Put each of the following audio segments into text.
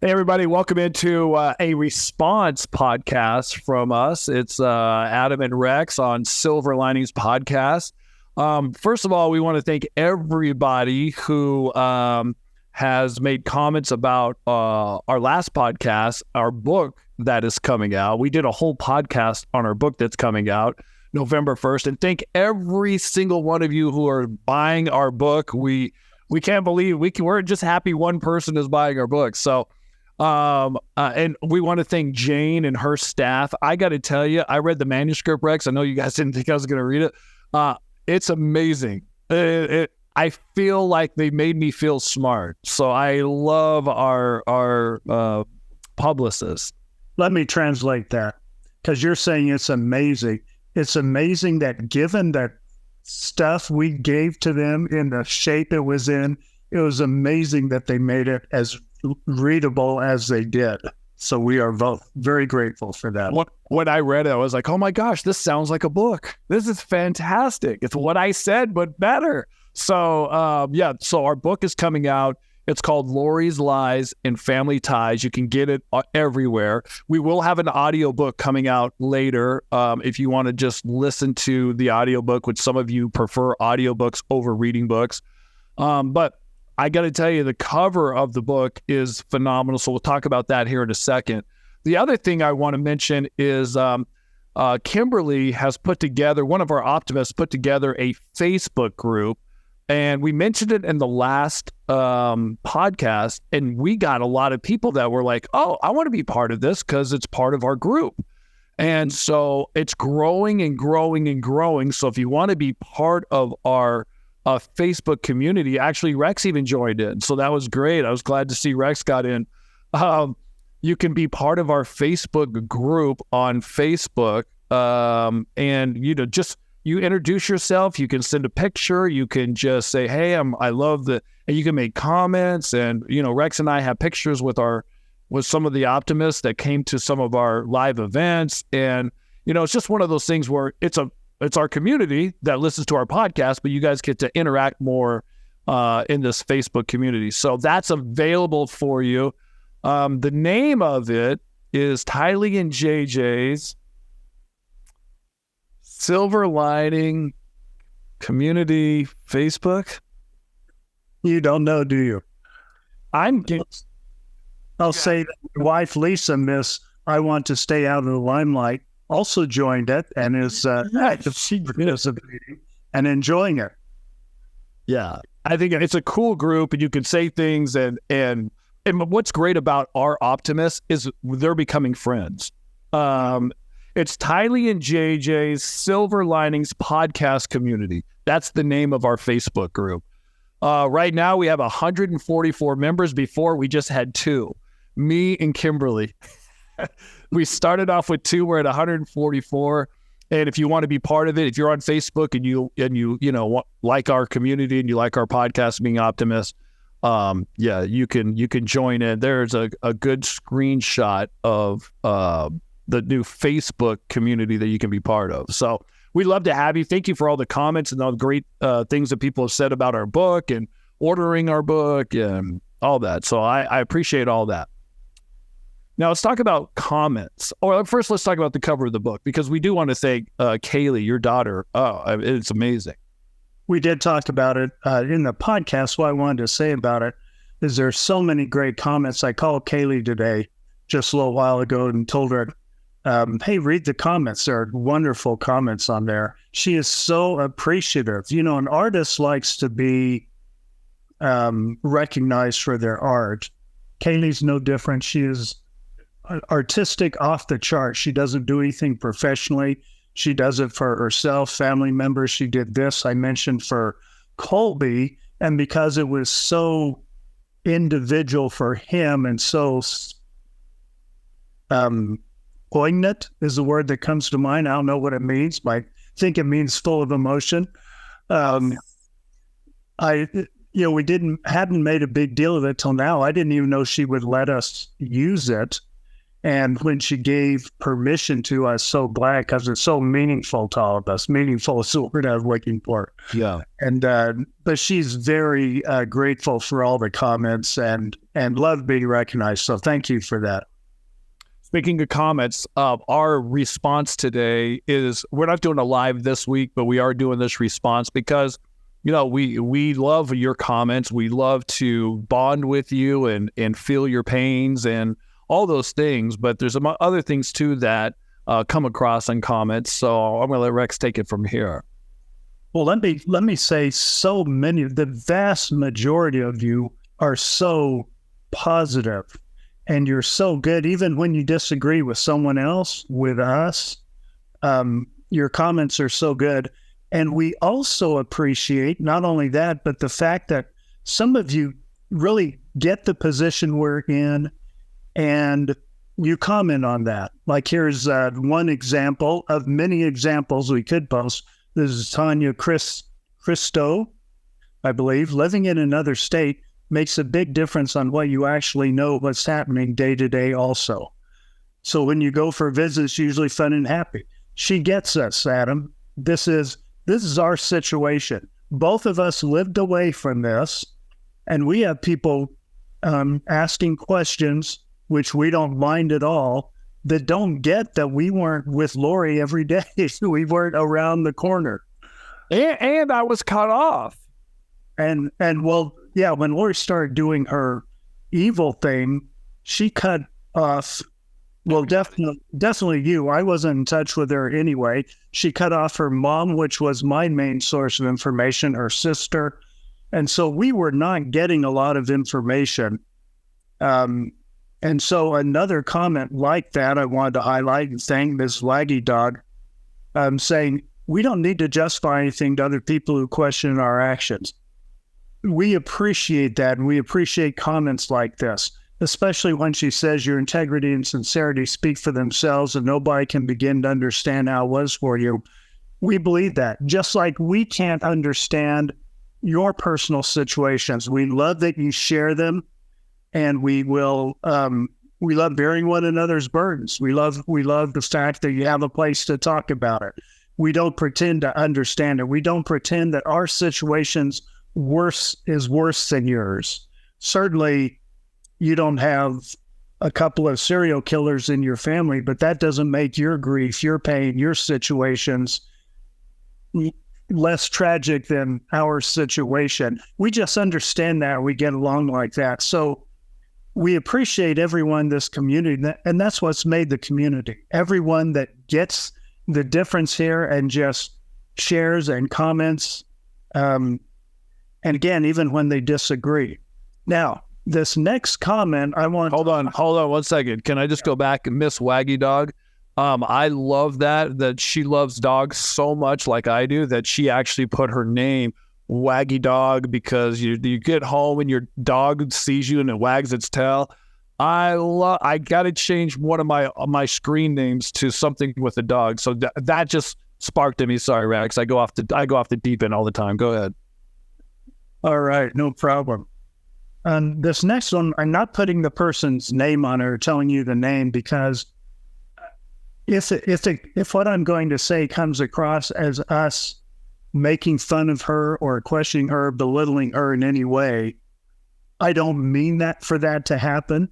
Hey, everybody, welcome into a response podcast from us. It's Adam and Rex on Silver Linings Podcast. First of all, we want to thank everybody who has made comments about our last podcast, our book that is coming out. We did a whole podcast on our book that's coming out November 1st. And thank every single one of you who are buying our book. We can't believe we're just happy one person is buying our book. So and we want to thank Jane and her staff. I got to tell you, I read the manuscript, Rex. I know you guys didn't think I was going to read it. It's amazing. I feel like they made me feel smart. So I love our publicist. Let me translate that, because you're saying it's amazing. It's amazing that given that stuff we gave to them in the shape it was in, it was amazing that they made it as readable as they did. So we are both very grateful for that. When I read it, I was like, oh my gosh, this sounds like a book. This is fantastic. It's what I said, but better. So so our book is coming out. It's called Lori's Lies and Family Ties. You can get it everywhere. We will have an audiobook coming out later if you want to just listen to the audiobook, which some of you prefer audiobooks over reading books. But I got to tell you, the cover of the book is phenomenal. So we'll talk about that here in a second. The other thing I want to mention is Kimberly has put together, one of our optimists put together a Facebook group. And we mentioned it in the last podcast, and we got a lot of people that were like, oh, I want to be part of this because it's part of our group. And so it's growing and growing and growing. So if you want to be part of our Facebook community, actually Rex even joined in. So that was great. I was glad to see Rex got in. You can be part of our Facebook group on Facebook. And, you introduce yourself, you can send a picture, you can just say, hey, I love and you can make comments. And, Rex and I have pictures with some of the optimists that came to some of our live events. And, it's just one of those things where it's our community that listens to our podcast, but you guys get to interact more in this Facebook community. So that's available for you. The name of it is Tylee and JJ's Silver Lining Community Facebook. You don't know, do you? I'll say that my wife, Lisa, Miss I Want to Stay Out of the Limelight, also joined it and is participating and enjoying it. Yeah, I think it's a cool group, and you can say things. And what's great about our optimists is they're becoming friends. It's Tylee and JJ's Silver Linings Podcast Community. That's the name of our Facebook group. Right now, we have 144 members. Before, we just had 2, me and Kimberly. We started off with 2. We're at 144. And if you want to be part of it, if you're on Facebook and you like our community and you like our podcast, Being Optimist, you can join in. There's a good screenshot of the new Facebook community that you can be part of. So we'd love to have you. Thank you for all the comments and all the great things that people have said about our book and ordering our book and all that. So I appreciate all that. Now let's talk about comments. Or first, let's talk about the cover of the book, because we do want to thank Kaylee, your daughter. Oh, it's amazing. We did talk about it in the podcast. What I wanted to say about it is there's so many great comments. I called Kaylee today just a little while ago and told her, hey, read the comments. There are wonderful comments on there. She is so appreciative. An artist likes to be recognized for their art. Kaylee's no different. She is artistic off the chart. She doesn't do anything professionally. She does it for herself, family members. She did this, I mentioned, for Colby. And because it was so individual for him and so poignant is the word that comes to mind. I don't know what it means, but I think it means full of emotion. We hadn't made a big deal of it till now. I didn't even know she would let us use it. And when she gave permission to us, so glad, because it's so meaningful to all of us. Meaningful is the word I was looking for. Yeah. And but she's very grateful for all the comments and loved being recognized. So thank you for that. Speaking of comments, our response today is, we're not doing a live this week, but we are doing this response because, we love your comments. We love to bond with you and feel your pains and all those things. But there's other things too that come across in comments. So I'm going to let Rex take it from here. Well, let me say, so many, the vast majority of you are so positive. And you're so good, even when you disagree with someone else, with us, your comments are so good. And we also appreciate not only that, but the fact that some of you really get the position we're in and you comment on that. Like here's one example of many examples we could post. This is Tanya Christo, I believe, living in another state makes a big difference on what you actually know what's happening day to day also. So when you go for visits, usually fun and happy. She gets us, Adam. This is our situation. Both of us lived away from this, and we have people asking questions, which we don't mind at all, that don't get that we weren't with Lori every day. We weren't around the corner. And I was cut off. And well, yeah, when Lori started doing her evil thing, she cut off, well, definitely you. I wasn't in touch with her anyway. She cut off her mom, which was my main source of information, her sister. And so we were not getting a lot of information. And so another comment like that I wanted to highlight and thank Ms. Waggy Dog, saying, we don't need to justify anything to other people who question our actions. We appreciate that, and we appreciate comments like this, especially when she says your integrity and sincerity speak for themselves and nobody can begin to understand how it was for you. We believe that, just like we can't understand your personal situations. We love that you share them, and we love bearing one another's burdens. We love the fact that you have a place to talk about it. We don't pretend to understand it. We don't pretend that our situations is worse than yours. Certainly, you don't have a couple of serial killers in your family, but that doesn't make your grief, your pain, your situations less tragic than our situation. We just understand that. We get along like that. So we appreciate everyone in this community, and that's what's made the community. Everyone that gets the difference here and just shares and comments. And again, even when they disagree. Now, this next comment, I want... Hold on 1 second. Can I just go back and Miss Waggy Dog? I love that she loves dogs so much like I do, that she actually put her name, Waggy Dog, because you get home and your dog sees you and it wags its tail. I got to change one of my screen names to something with a dog. So that just sparked in me. Sorry, Rex. I go off the deep end all the time. Go ahead. All right, no problem. This next one, I'm not putting the person's name on it or telling you the name, because if what I'm going to say comes across as us making fun of her or questioning her, belittling her in any way, I don't mean that for that to happen.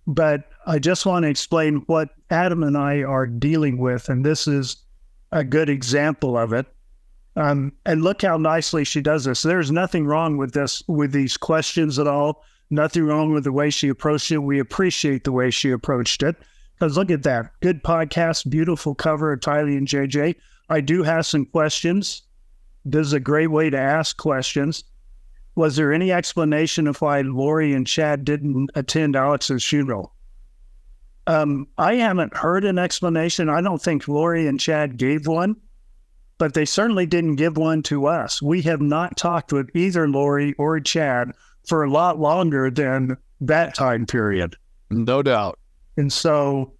But I just want to explain what Adam and I are dealing with, and this is a good example of it. And look how nicely she does this. There's nothing wrong with these questions at all. Nothing wrong with the way she approached it. We appreciate the way she approached it. Because look at that. Good podcast, beautiful cover of Tylee and JJ. I do have some questions. This is a great way to ask questions. Was there any explanation of why Lori and Chad didn't attend Alex's funeral? I haven't heard an explanation. I don't think Lori and Chad gave one. But they certainly didn't give one to us. We have not talked with either Lori or Chad for a lot longer than that time period. No doubt. And so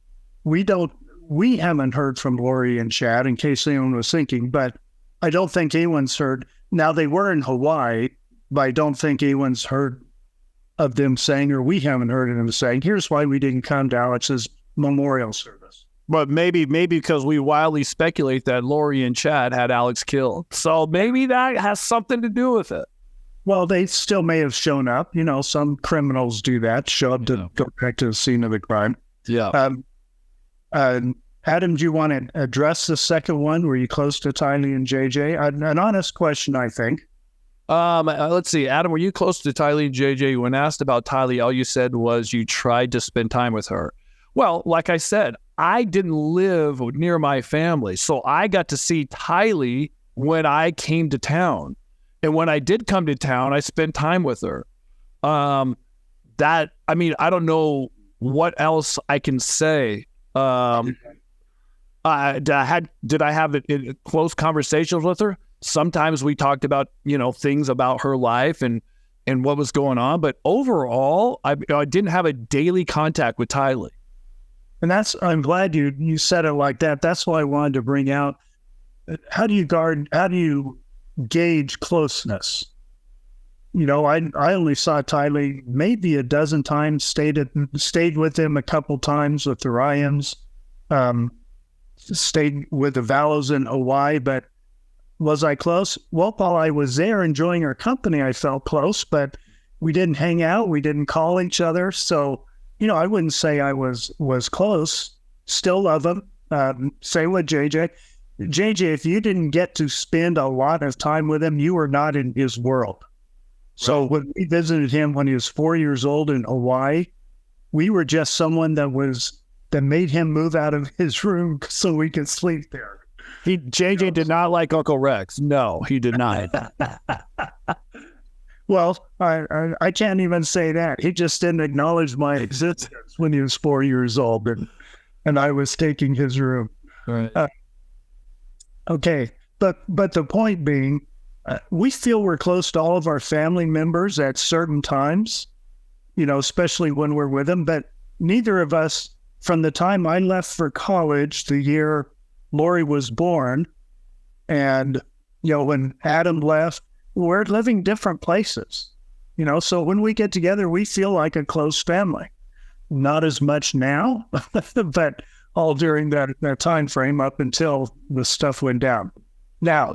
we haven't heard from Lori and Chad, in case anyone was thinking, but I don't think anyone's heard. Now, they were in Hawaii, but I don't think anyone's heard of them saying, or we haven't heard of them saying, here's why we didn't come to Alex's memorial service. But maybe because we wildly speculate that Lori and Chad had Alex killed. So maybe that has something to do with it. Well, they still may have shown up. You know, some criminals do that, show up to go back to the scene of the crime. Yeah. Adam, do you want to address the second one? Were you close to Tylee and JJ? An honest question, I think. Let's see. Adam, were you close to Tylee and JJ? When asked about Tylee, all you said was you tried to spend time with her. Well, like I said, I didn't live near my family, so I got to see Tylee when I came to town. And when I did come to town, I spent time with her. I don't know what else I can say. Did I have close conversations with her? Sometimes we talked about, things about her life and what was going on. But overall, I didn't have a daily contact with Tylee. And I'm glad you said it like that. That's why I wanted to bring out, how do you gauge closeness? I only saw Tylee maybe a dozen times, stayed with him a couple times with the Ryans, stayed with the Vallows in Hawaii, but was I close? Well, while I was there enjoying her company, I felt close, but we didn't hang out. We didn't call each other. So, I wouldn't say I was close. Still love him. Same with JJ. JJ, if you didn't get to spend a lot of time with him, you were not in his world. So when we visited him when he was 4 years old in Hawaii, we were just someone that made him move out of his room so we could sleep there. JJ did not like Uncle Rex. No, he did not. Well, I can't even say that. He just didn't acknowledge my existence when he was 4 years old, and I was taking his room. Right. Okay, but the point being, we feel we're close to all of our family members at certain times, especially when we're with them. But neither of us, from the time I left for college, the year Lori was born, and when Adam left, we're living different places. So when we get together, we feel like a close family. Not as much now, but all during that time frame up until the stuff went down. Now,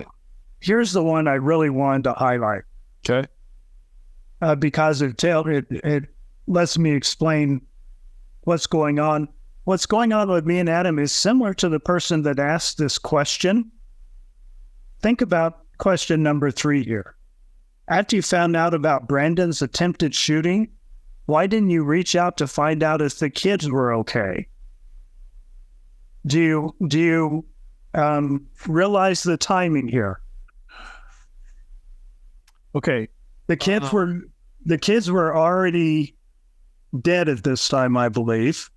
here's the one I really wanted to highlight. Okay. Because it lets me explain what's going on. What's going on with me and Adam is similar to the person that asked this question. Think about question number 3 here. After you found out about Brandon's attempted shooting, why didn't you reach out to find out if the kids were okay? Do you realize the timing here? Okay. The kids were already dead at this time, I believe.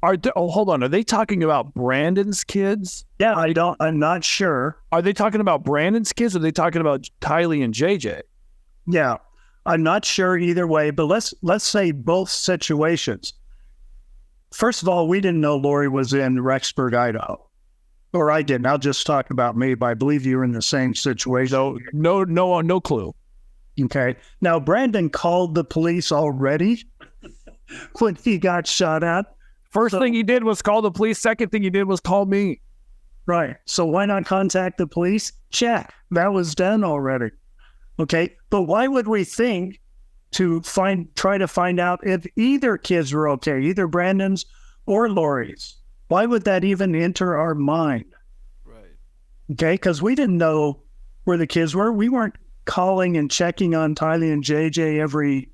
Hold on. Are they talking about Brandon's kids? Yeah, I'm not sure. Are they talking about Brandon's kids or are they talking about Tylee and JJ? Yeah, I'm not sure either way, but let's say both situations. First of all, we didn't know Lori was in Rexburg, Idaho. Or I didn't. I'll just talk about me, but I believe you were in the same situation. No clue. Okay. Now, Brandon called the police already when he got shot at. First thing he did was call the police. Second thing he did was call me. Right. So why not contact the police? Check. That was done already. Okay. But why would we think to try to find out if either kids were okay, either Brandon's or Lori's? Why would that even enter our mind? Right. Okay. Because we didn't know where the kids were. We weren't calling and checking on Tylee and JJ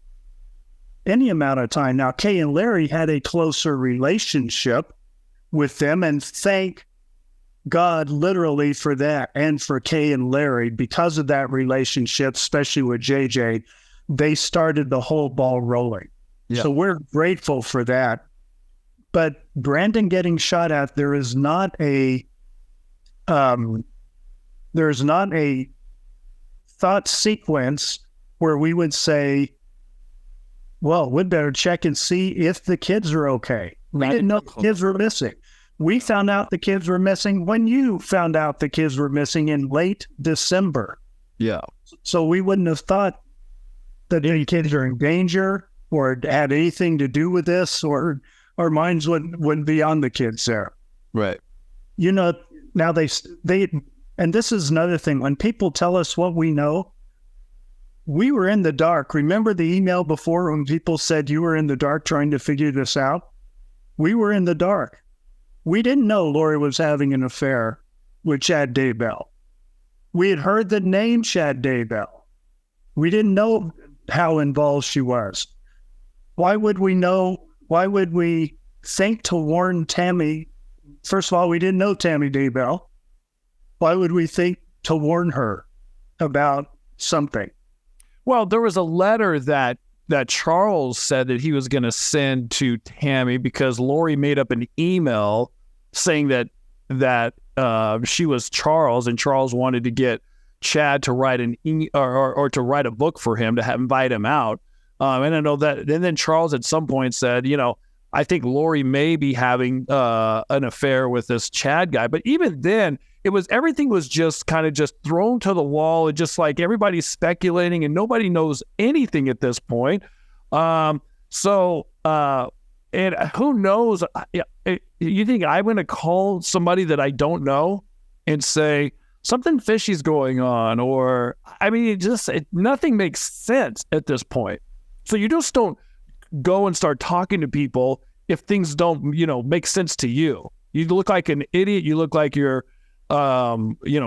any amount of time. Now, Kay and Larry had a closer relationship with them, and thank God literally for that, and for Kay and Larry, because of that relationship, especially with JJ, they started the whole ball rolling. Yeah. So we're grateful for that. But Brandon getting shot at, there's not a thought sequence where we would say, well, we'd better check and see if the kids are okay. We didn't know the kids were missing. We found out the kids were missing when you found out the kids were missing in late December. Yeah. So we wouldn't have thought that any kids are in danger. or had anything to do with this, or our minds wouldn't be on the kids there. Right. You know, now they, and this is another thing. When people tell us what we know, we were in the dark. Remember the email before when people said you were in the dark trying to figure this out? We were in the dark. We didn't know Lori was having an affair with Chad Daybell. We had heard the name Chad Daybell. We didn't know how involved she was. Why would we know? Why would we think to warn Tammy? First of all, we didn't know Tammy Daybell. Why would we think to warn her about something? Well, there was a letter that Charles said that he was going to send to Tammy because Lori made up an email saying that she was Charles, and Charles wanted to get Chad to write or to write a book for him to invite him out. And I know that. And then Charles at some point said, I think Lori may be having an affair with this Chad guy. But even then, everything was just kind of just thrown to the wall, and just like everybody's speculating, and nobody knows anything at this point. And who knows? You think I'm going to call somebody that I don't know and say something fishy's going on? Or, I mean, nothing makes sense at this point. So you just don't go and start talking to people if things don't, make sense to you. You look like an idiot. You look like you're,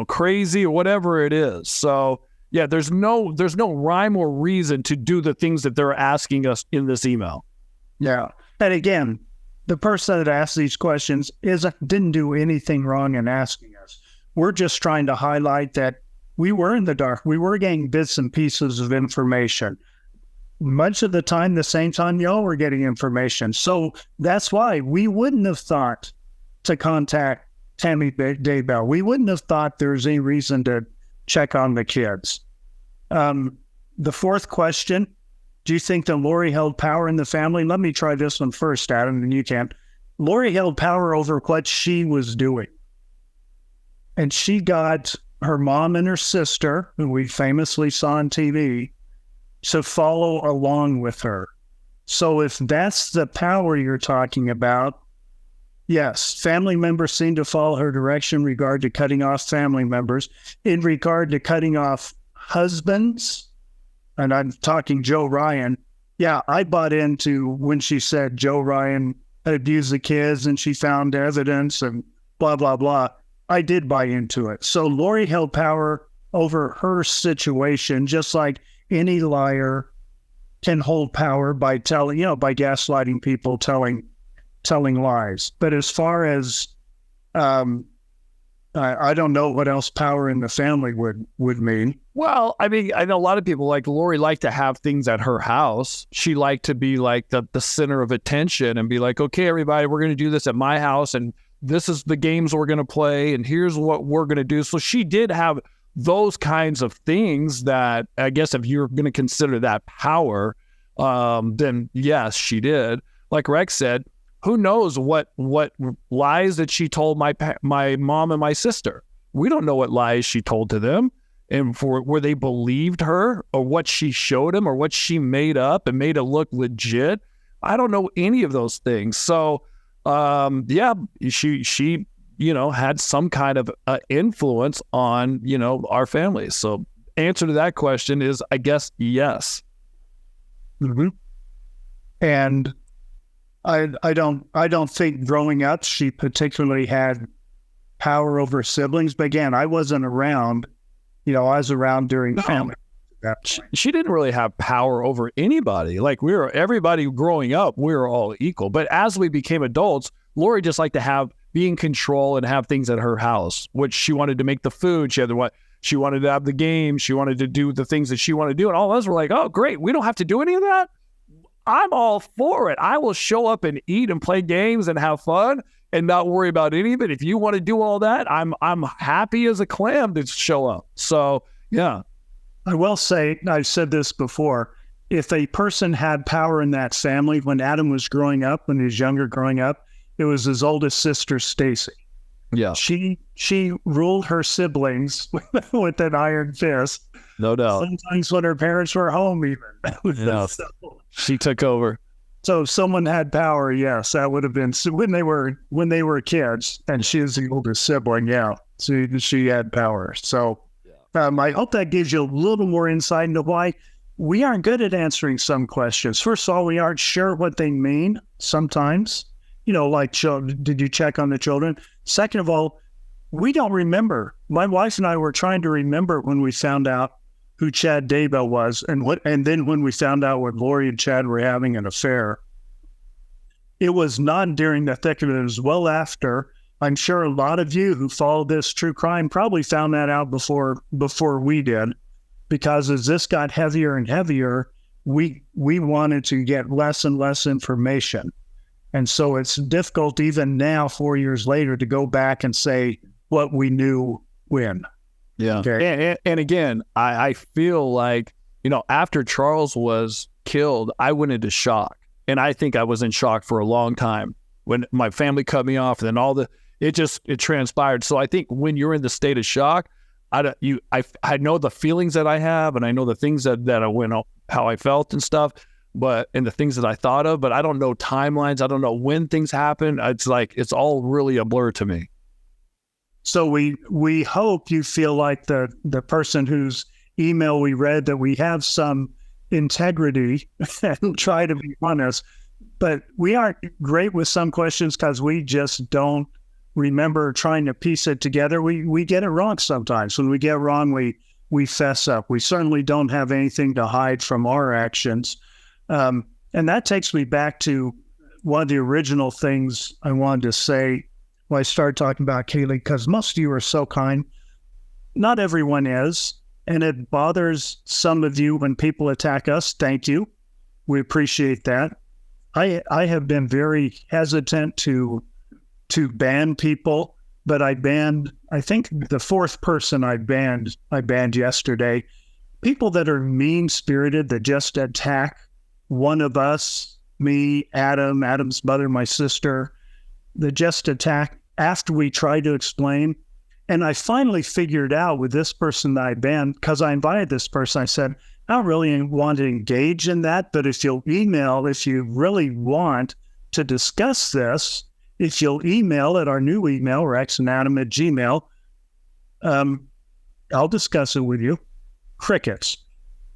crazy or whatever it is. So yeah, there's no rhyme or reason to do the things that they're asking us in this email. Yeah. And again, the person that asked these questions didn't do anything wrong in asking us. We're just trying to highlight that we were in the dark. We were getting bits and pieces of information. Much of the time, the same time y'all were getting information. So that's why we wouldn't have thought to contact Tammy Daybell. We wouldn't have thought there was any reason to check on the kids. The fourth question, do you think that Lori held power in the family? Let me try this one first, Adam, and you can. Lori held power over what she was doing. And she got her mom and her sister, who we famously saw on TV, to follow along with her. So if that's the power you're talking about, yes, family members seem to follow her direction in regard to cutting off family members. In regard to cutting off husbands, and I'm talking Joe Ryan, yeah, I bought into when she said Joe Ryan abused the kids and she found evidence and blah, blah, blah. I did buy into it. So Lori held power over her situation, just like any liar can hold power by by gaslighting people, telling lies. But as far as, I don't know what else power in the family would mean. Well, I mean, I know a lot of people like Lori like to have things at her house. She liked to be like the center of attention and be like, okay, everybody, we're going to do this at my house, and this is the games we're going to play, and here's what we're going to do. So she did have those kinds of things that, I guess, if you're going to consider that power, then yes, she did. Like Rex said, who knows what lies that she told my mom and my sister. We don't know what lies she told to them, and where they believed her, or what she showed them, or what she made up and made it look legit. I don't know any of those things. So, yeah, she had some kind of influence on, our families. So answer to that question is, I guess, yes. Mm-hmm. And I don't think growing up she particularly had power over siblings. But again, I wasn't around. I was around during family. She didn't really have power over anybody. Like everybody growing up, we were all equal. But as we became adults, Lori just liked to be in control and have things at her house, which she wanted to make the food. She wanted to have the game. She wanted to do the things that she wanted to do. And all of us were like, oh, great. We don't have to do any of that. I'm all for it. I will show up and eat and play games and have fun and not worry about any of it. If you want to do all that, I'm happy as a clam to show up. So, yeah. I will say, I've said this before, if a person had power in that family, when Adam was growing up, when he was younger growing up, it was his oldest sister, Stacy. Yeah. She ruled her siblings with an iron fist. No doubt. Sometimes when her parents were home, even. Yeah. So, She took over. so if someone had power, yes, that would have been when they were kids, and she is the oldest sibling. Yeah, so she had power. So I hope that gives you a little more insight into why we aren't good at answering some questions. First of all, we aren't sure what they mean sometimes. Like, did you check on the children? Second of all, we don't remember. My wife and I were trying to remember when we found out who Chad Daybell was, and then when we found out what Lori and Chad were having an affair. It was not during the thick of it. It was well after. I'm sure a lot of you who follow this true crime probably found that out before we did, because as this got heavier and heavier, we wanted to get less and less information. And so it's difficult even now, 4 years later, to go back and say what we knew when. Yeah. Okay. And again, I feel like, after Charles was killed, I went into shock. And I think I was in shock for a long time when my family cut me off, and then it transpired. So I think when you're in the state of shock, I know the feelings that I have, and I know the things that I went, how I felt and stuff, and the things that I thought of, but I don't know timelines. I don't know when things happen. It's like, it's all really a blur to me. So we hope you feel like the person whose email we read, that we have some integrity and try to be honest, but we aren't great with some questions because we just don't remember trying to piece it together. We get it wrong sometimes. When we get wrong, we fess up. We certainly don't have anything to hide from our actions. And that takes me back to one of the original things I wanted to say when I started talking about Kaylee, because most of you are so kind. Not everyone is. And it bothers some of you when people attack us. Thank you. We appreciate that. I have been very hesitant to ban people, but I think the fourth person I banned yesterday. People that are mean-spirited, that just attack one of us, me, Adam's mother, my sister, that just attack after we try to explain. And I finally figured out with this person that I banned, because I invited this person, I said, I don't really want to engage in that, but if you'll email, if you really want to discuss this, if you'll email at our new email, rexandadam@gmail, I'll discuss it with you. Crickets.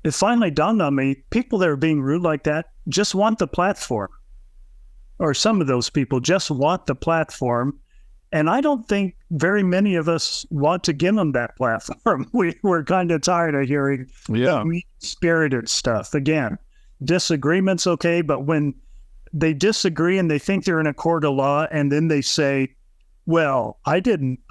It finally dawned on me, people that are being rude like that just want the platform. Or some of those people just want the platform. And I don't think very many of us want to give them that platform. We're kind of tired of hearing mean-spirited stuff. Again, disagreement's okay, but when they disagree and they think they're in a court of law, and then they say, well, I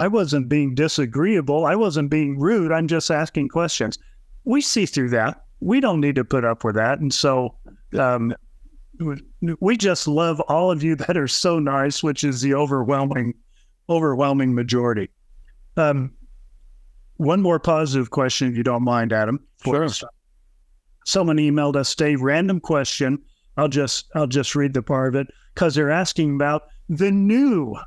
wasn't being disagreeable. I wasn't being rude. I'm just asking questions. We see through that. We don't need to put up with that. And so we just love all of you that are so nice, which is the overwhelming majority. One more positive question, if you don't mind, Adam. Sure. Someone emailed us a random question. I'll just read the part of it, because they're asking about the new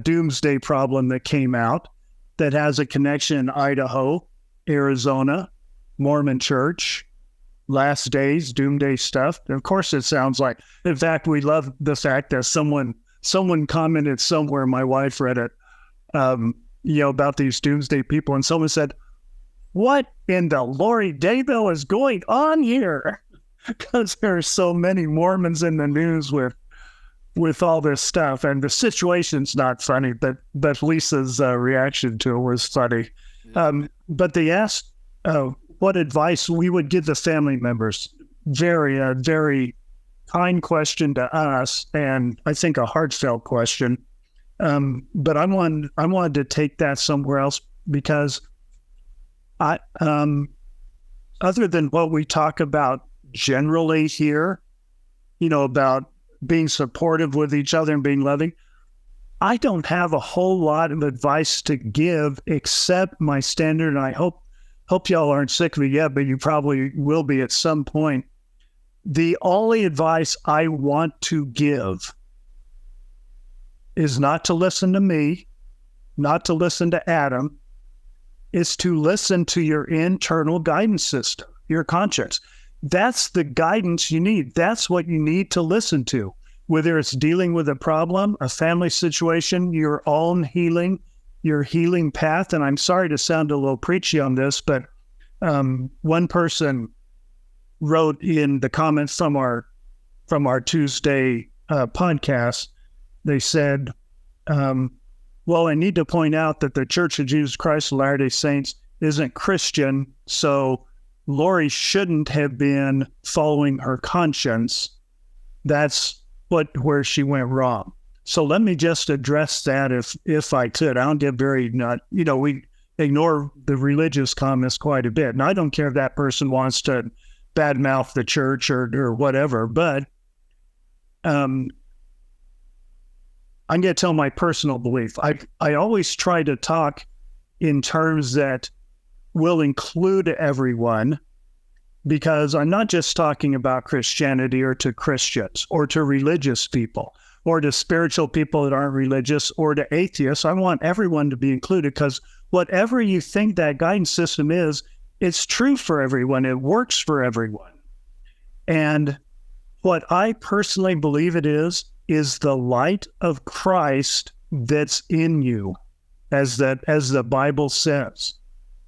doomsday problem that came out that has a connection in Idaho, Arizona, Mormon church, last days, doomsday stuff. And of course, it sounds like, in fact, we love the fact that someone commented somewhere, my wife read it, about these doomsday people. And someone said, what in the Lori Daybell is going on here? Because there are so many Mormons in the news with all this stuff. And the situation's not funny, but Lisa's reaction to it was funny. But they asked what advice we would give the family members. Very kind question to us, and I think a heartfelt question. But I wanted to take that somewhere else, because I, other than what we talk about generally here, about being supportive with each other and being loving, I don't have a whole lot of advice to give except my standard, and I hope y'all aren't sick of it yet, but you probably will be at some point. The only advice I want to give is not to listen to me, not to listen to Adam. is to listen to your internal guidance system, your conscience. That's the guidance you need. That's what you need to listen to, whether it's dealing with a problem, a family situation, your own healing, your healing path. And I'm sorry to sound a little preachy on this, but one person wrote in the comments from our Tuesday podcast, they said, well, I need to point out that the Church of Jesus Christ of Latter-day Saints isn't Christian, so Lori shouldn't have been following her conscience. That's where she went wrong. So let me just address that if I could. I don't get very we ignore the religious comments quite a bit. And I don't care if that person wants to badmouth the church or whatever, but I'm going to tell my personal belief. I always try to talk in terms that will include everyone, because I'm not just talking about Christianity or to Christians or to religious people or to spiritual people that aren't religious or to atheists. I want everyone to be included, because whatever you think that guidance system is, it's true for everyone. It works for everyone. And what I personally believe it is the light of Christ that's in you, as the Bible says.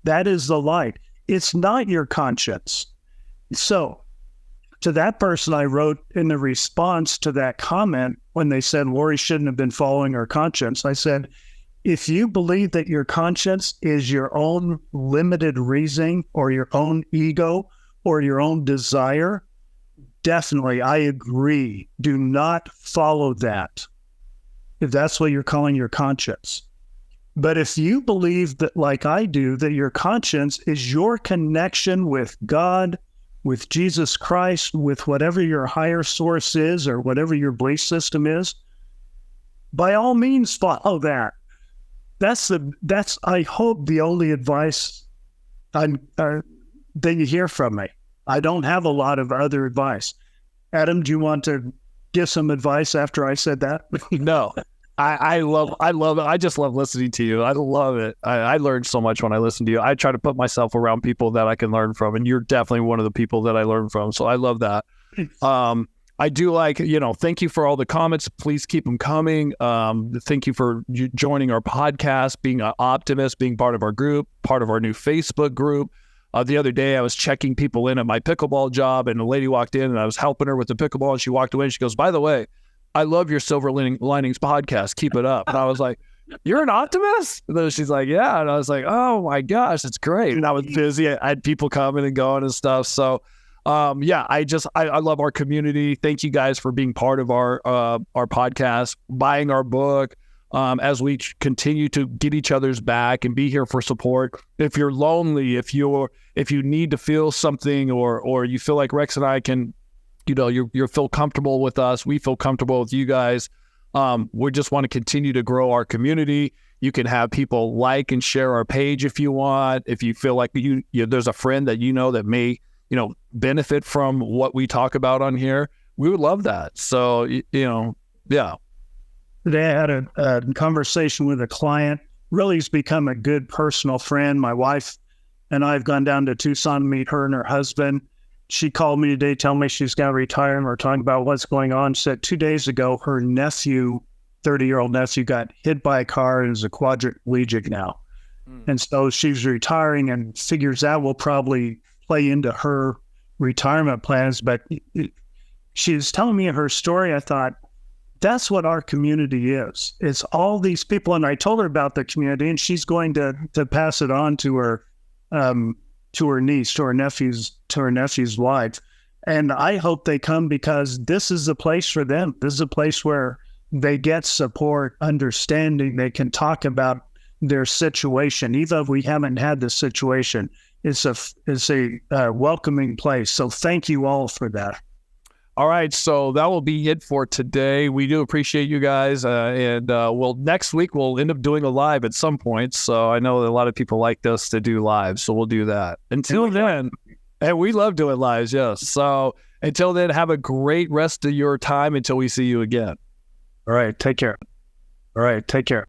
That is the light. It's not your conscience. So to that person, I wrote in the response to that comment when they said Lori shouldn't have been following her conscience, I said, if you believe that your conscience is your own limited reasoning or your own ego or your own desire, definitely, I agree. Do not follow that, if that's what you're calling your conscience. But if you believe that, like I do, that your conscience is your connection with God, with Jesus Christ, with whatever your higher source is or whatever your belief system is, by all means follow that. That's I hope the only advice that you hear from me. I don't have a lot of other advice. Adam, do you want to give some advice after I said that? No. I love it. I just love listening to you. I love it. I learned so much when I listen to you. I try to put myself around people that I can learn from, and you're definitely one of the people that I learn from. So I love that. I do thank you for all the comments. Please keep them coming. Thank you for joining our podcast, being an optimist, being part of our group, part of our new Facebook group. The other day I was checking people in at my pickleball job, and a lady walked in and I was helping her with the pickleball, and she walked away and she goes, by the way, I love your Silver Linings podcast. Keep it up. And I was like, you're an optimist? And then she's like, yeah. And I was like, oh my gosh, it's great. And I was busy. I had people coming and going and stuff. So I love our community. Thank you guys for being part of our podcast, buying our book, as we continue to get each other's back and be here for support. If you're lonely, if you need to feel something, or you feel like Rex and I can, you feel comfortable with us, we feel comfortable with you guys. We just want to continue to grow our community. You can have people like and share our page if you want. If you feel like there's a friend that that may benefit from what we talk about on here, we would love that. So yeah. Today I had a conversation with a client. Really has become a good personal friend. My wife and I have gone down to Tucson to meet her and her husband. She called me today, telling me she's going to retire, and we're talking about what's going on. She said 2 days ago, her nephew, 30-year-old nephew, got hit by a car and is a quadriplegic now. And so she's retiring, and figures that will probably play into her retirement plans. But she was telling me her story. I thought, that's what our community is. It's all these people. And I told her about the community, and she's going to pass it on to her niece, to her nephew's wife. And I hope they come, because this is a place for them. This is a place where they get support, understanding. They can talk about their situation, even if we haven't had the situation. It's a welcoming place. So thank you all for that. All right, so that will be it for today. We do appreciate you guys, and next week we'll end up doing a live at some point. So I know that a lot of people like us to do live, so we'll do that. Until then, and we love doing lives, yes. So until then, have a great rest of your time until we see you again. All right, take care.